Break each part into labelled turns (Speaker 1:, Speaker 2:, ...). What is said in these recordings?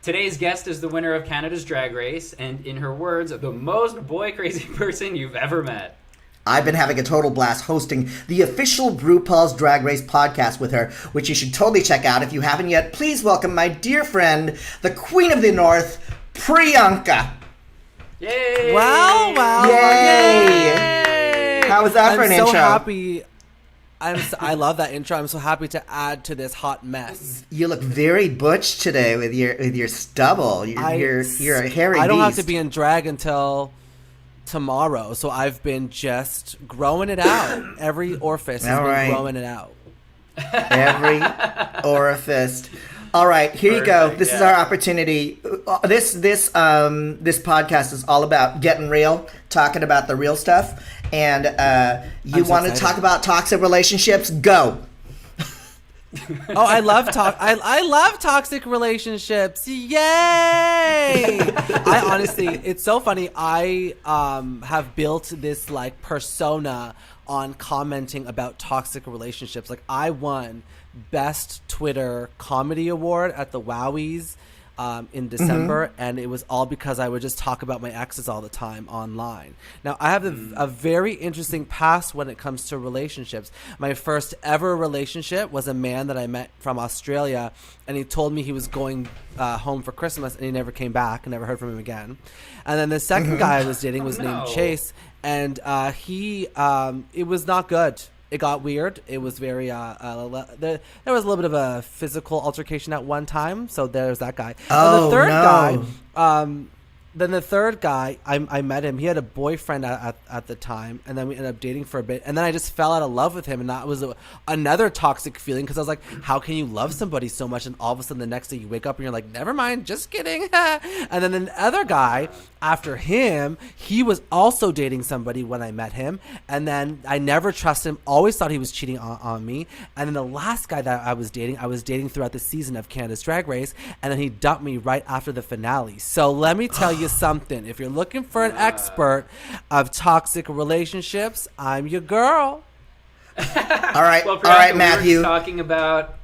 Speaker 1: Today's guest is the winner of Canada's Drag Race, and in her words, the most boy-crazy person you've ever met.
Speaker 2: I've been having a total blast hosting the official RuPaul's Drag Race podcast with her, which you should totally check out. If you haven't yet, please welcome my dear friend, the Queen of the North, Priyanka.
Speaker 1: Yay!
Speaker 3: Wow!
Speaker 2: Yay! How was that for an intro?
Speaker 3: I'm so happy. I love that intro. I'm so happy to add to this hot mess.
Speaker 2: You look very butch today with your stubble. You're a hairy beast.
Speaker 3: I don't have to be in drag until tomorrow, so I've been just growing it out. Every orifice has been growing it out.
Speaker 2: Every orifice. All right, here you go. This is our opportunity. This podcast is all about getting real, talking about the real stuff. And you want to talk about toxic relationships? Go.
Speaker 3: I love toxic relationships. Yay! I honestly, it's so funny. I have built this like persona on commenting about toxic relationships. Like I won Best Twitter Comedy Award at the Wowies in December, and it was all because I would just talk about my exes all the time online. Now, I have a very interesting past when it comes to relationships. My first ever relationship was a man that I met from Australia, and he told me he was going home for Christmas, and he never came back. I never heard from him again. And then the second guy I was dating was named Chase, and it was not good. It got weird. It was very, there was a little bit of a physical altercation at one time. So there's that guy.
Speaker 2: Oh,
Speaker 3: Then the third guy, I met him. He had a boyfriend at the time, and then we ended up dating for a bit. And then I just fell out of love with him, and that was another toxic feeling because I was like, how can you love somebody so much, and all of a sudden the next day you wake up and you're like, never mind, just kidding. And then the other guy, after him, he was also dating somebody when I met him, and then I never trusted him, always thought he was cheating on me. And then the last guy that I was dating throughout the season of Canada's Drag Race, and then he dumped me right after the finale. So let me tell you something. If you're looking for an expert of toxic relationships, I'm your girl.
Speaker 2: All right,
Speaker 1: well, Priyanka,
Speaker 2: all right, Matthew.
Speaker 1: We were talking about...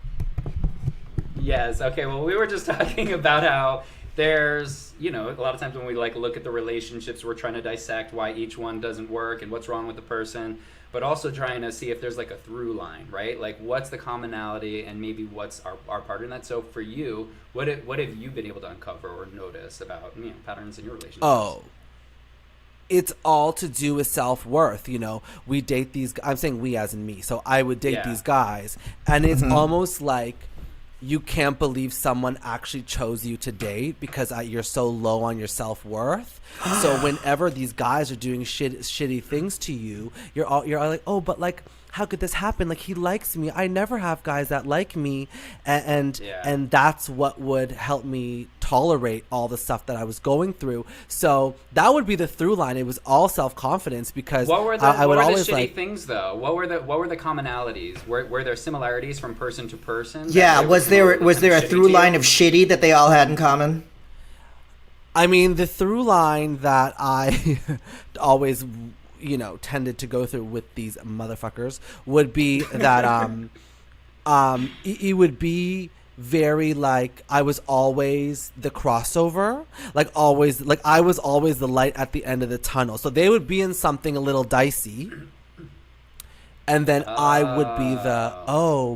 Speaker 1: Yes, okay, well, we were just talking about how there's, a lot of times when we look at the relationships, we're trying to dissect why each one doesn't work and what's wrong with the person, but also trying to see if there's a through line, right? Like what's the commonality and maybe what's our part in that. So for you, what have you been able to uncover or notice about patterns in your relationships?
Speaker 3: Oh, it's all to do with self-worth. We date these, I'm saying we as in me. So I would date these guys, and it's almost like you can't believe someone actually chose you to date because you're so low on your self-worth. So whenever these guys are doing shitty things to you, you're all like, oh, but how could this happen? He likes me. I never have guys that like me. And that's what would help me tolerate all the stuff that I was going through. So that would be the through line. It was all self-confidence because
Speaker 1: what were the shitty things though? What were the commonalities? Were there similarities from person to person?
Speaker 2: Yeah, was there a through line of shitty that they all had in common?
Speaker 3: I mean, the through line that I always tended to go through with these motherfuckers would be that it would be very I was always the crossover, I was always the light at the end of the tunnel. So they would be in something a little dicey, and then I would be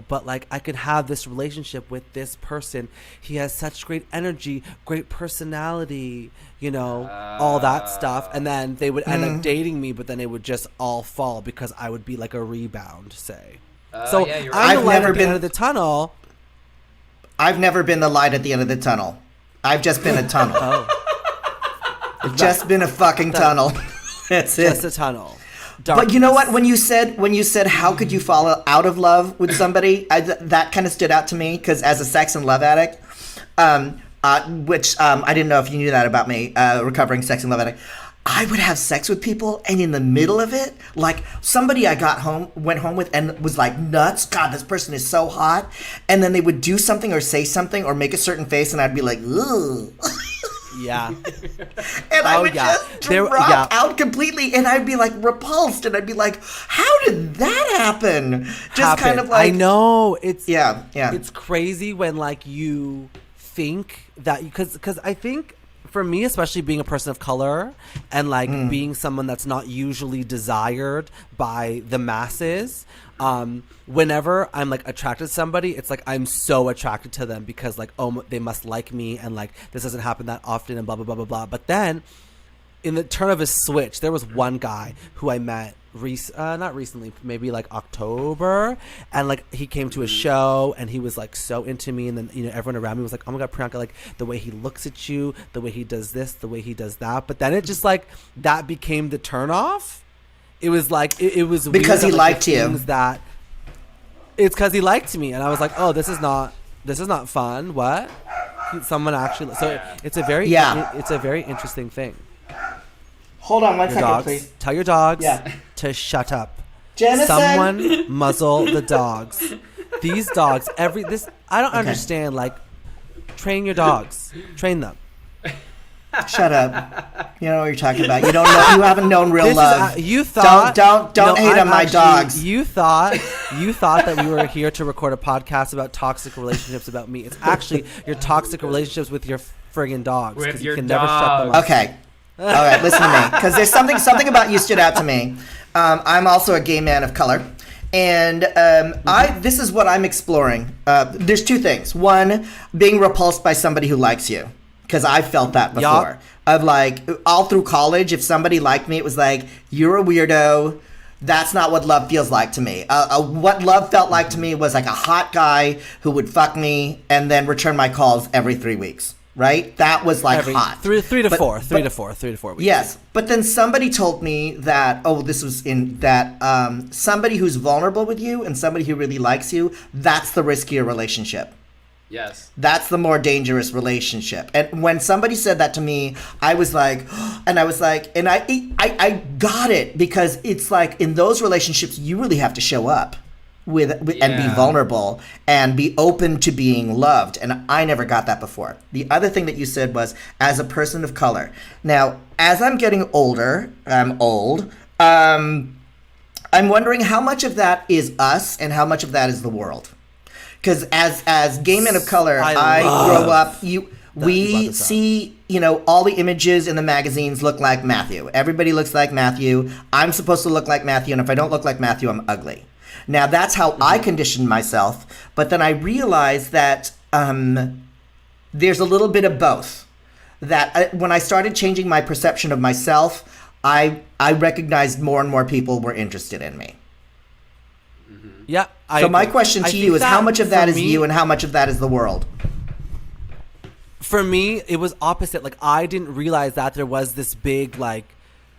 Speaker 3: but I could have this relationship with this person. He has such great energy, great personality, all that stuff. And then they would end up dating me, but then it would just all fall because I would be like a rebound, say. So
Speaker 1: right.
Speaker 3: I'm the light at the end of the tunnel.
Speaker 2: I've never been the light at the end of the tunnel. I've just been a tunnel. It's just been a fucking tunnel. That's it.
Speaker 3: Just a tunnel.
Speaker 2: Darkness. But you know what? When you said how could you fall out of love with somebody, that kind of stood out to me because as a sex and love addict, which I didn't know if you knew that about me, recovering sex and love addict. I would have sex with people, and in the middle of it, somebody I went home with, and was nuts. God, this person is so hot. And then they would do something or say something or make a certain face, and I'd be like, ugh.
Speaker 3: Yeah.
Speaker 2: And I would just drop out completely, and I'd be repulsed, and I'd be like, how did that happen? Just kind of
Speaker 3: I know. It's
Speaker 2: yeah.
Speaker 3: It's crazy when you think that because I think for me, especially being a person of color and like being someone that's not usually desired by the masses, whenever I'm like attracted to somebody, it's like I'm so attracted to them because like, oh, they must like me, and like this doesn't happen that often, and blah blah blah blah blah. But then in the turn of a switch, there was one guy who I met not recently, maybe like October, and like he came to a show and he was like so into me, and then everyone around me was like, oh my god, Priyanka, like the way he looks at you, the way he does this, the way he does that. But then it just like that became the turn off. It was like it was
Speaker 2: because
Speaker 3: weird
Speaker 2: he
Speaker 3: that, like,
Speaker 2: liked you.
Speaker 3: That it's because he liked me, and I was like, oh, this is not fun. What? Someone actually. So it's a very it's a very interesting thing.
Speaker 2: Hold on one
Speaker 3: Your
Speaker 2: second,
Speaker 3: dogs,
Speaker 2: please.
Speaker 3: tell your dogs to shut up.
Speaker 2: Jennison!
Speaker 3: Someone muzzle the dogs. These dogs, I don't understand. Like, train your dogs. Train them.
Speaker 2: Shut up. You know what you're talking about. You don't know. You haven't known real love.
Speaker 3: You thought.
Speaker 2: Don't hate on my dogs.
Speaker 3: You thought that we were here to record a podcast about toxic relationships about me. It's actually your toxic relationships with your friggin' dogs.
Speaker 1: With
Speaker 3: you
Speaker 1: your
Speaker 3: can never shut them up.
Speaker 2: Okay. All right, listen to me, because there's something about you stood out to me. I'm also a gay man of color, and this is what I'm exploring. There's two things. One, being repulsed by somebody who likes you, because I felt that before. Of like all through college, if somebody liked me, it was like, you're a weirdo. That's not what love feels like to me. What love felt like to me was like a hot guy who would fuck me and then return my calls every 3 weeks. Right? That was like hot.
Speaker 3: Three to four weeks.
Speaker 2: Yes. But then somebody told me that, this was in that somebody who's vulnerable with you and somebody who really likes you, that's the riskier relationship.
Speaker 1: Yes.
Speaker 2: That's the more dangerous relationship. And when somebody said that to me, I was like, and I got it, because it's like in those relationships, you really have to show up. And be vulnerable and be open to being loved. And I never got that before. The other thing that you said was, as a person of color. Now, as I'm getting older, I'm old, I'm wondering how much of that is us and how much of that is the world. Because as gay men of color, I grow up, we see, all the images in the magazines look like Matthew. Everybody looks like Matthew. I'm supposed to look like Matthew, and if I don't look like Matthew, I'm ugly. Now, that's how I conditioned myself, but then I realized that there's a little bit of both. That when I started changing my perception of myself, I recognized more and more people were interested in me.
Speaker 3: Yeah.
Speaker 2: So my question to you is, how much of that is you and how much of that is the world?
Speaker 3: For me, it was opposite. Like, I didn't realize that there was this big, like,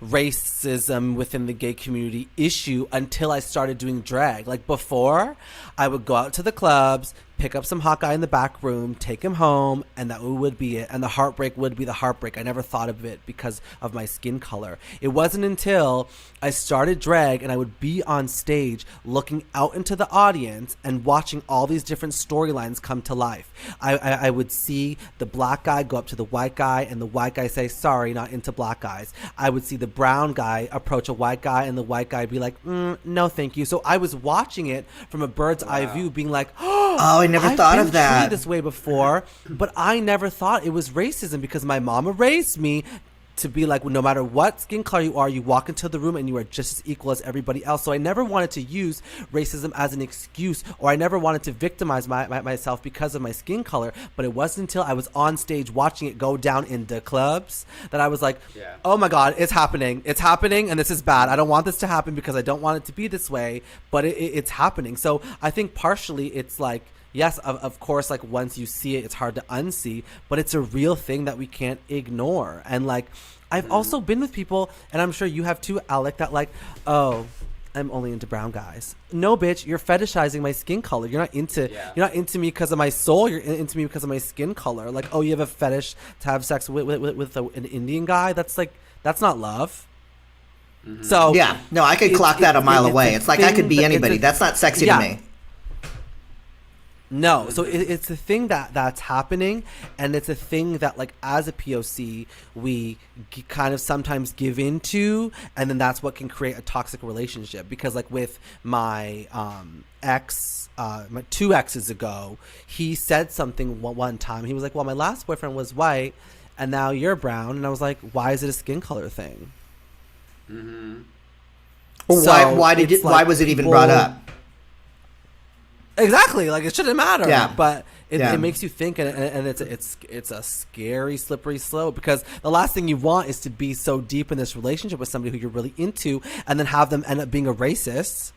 Speaker 3: racism within the gay community issue until I started doing drag. Like, before, I would go out to the clubs, pick up some hot guy in the back room, take him home, and that would be it. And the heartbreak would be the heartbreak. I never thought of it because of my skin color. It wasn't until I started drag and I would be on stage looking out into the audience and watching all these different storylines come to life. I would see the black guy go up to the white guy and the white guy say, sorry, not into black guys. I would see the brown guy approach a white guy and the white guy be like, no, thank you. So I was watching it from a bird's eye view, being like, oh,
Speaker 2: I never thought of that.
Speaker 3: I've been treated this way before, but I never thought it was racism because my mama raised me to be like, well, no matter what skin color you are, you walk into the room and you are just as equal as everybody else. So I never wanted to use racism as an excuse, or I never wanted to victimize myself because of my skin color. But it wasn't until I was on stage watching it go down in the clubs that I was like, oh my God, it's happening. It's happening, and this is bad. I don't want this to happen because I don't want it to be this way, but it's happening. So I think partially it's like, yes, of course, like once you see it, it's hard to unsee, but it's a real thing that we can't ignore. And like, I've also been with people, and I'm sure you have too, Alec, that like, oh, I'm only into brown guys. No, bitch, you're fetishizing my skin color. You're not into me because of my soul. You're into me because of my skin color. Like, oh, you have a fetish to have sex with an Indian guy? That's not love. So
Speaker 2: yeah, no, I could clock that a mile away. It's like I could be anybody. That's not sexy to me.
Speaker 3: No, so it's the thing that's happening, and it's a thing that, like, as a POC, we kind of sometimes give into, and then that's what can create a toxic relationship. Because, like, with my ex, my 2 exes ago, he said something one time. He was like, well, my last boyfriend was white, and now you're brown. And I was like, why is it a skin color thing?
Speaker 1: Mm-hmm.
Speaker 2: Well,
Speaker 3: So
Speaker 2: why was it even brought up?
Speaker 3: Exactly, like, it shouldn't matter.
Speaker 2: Yeah.
Speaker 3: But it makes you think, and it's a scary, slippery slope, because the last thing you want is to be so deep in this relationship with somebody who you're really into, and then have them end up being a racist.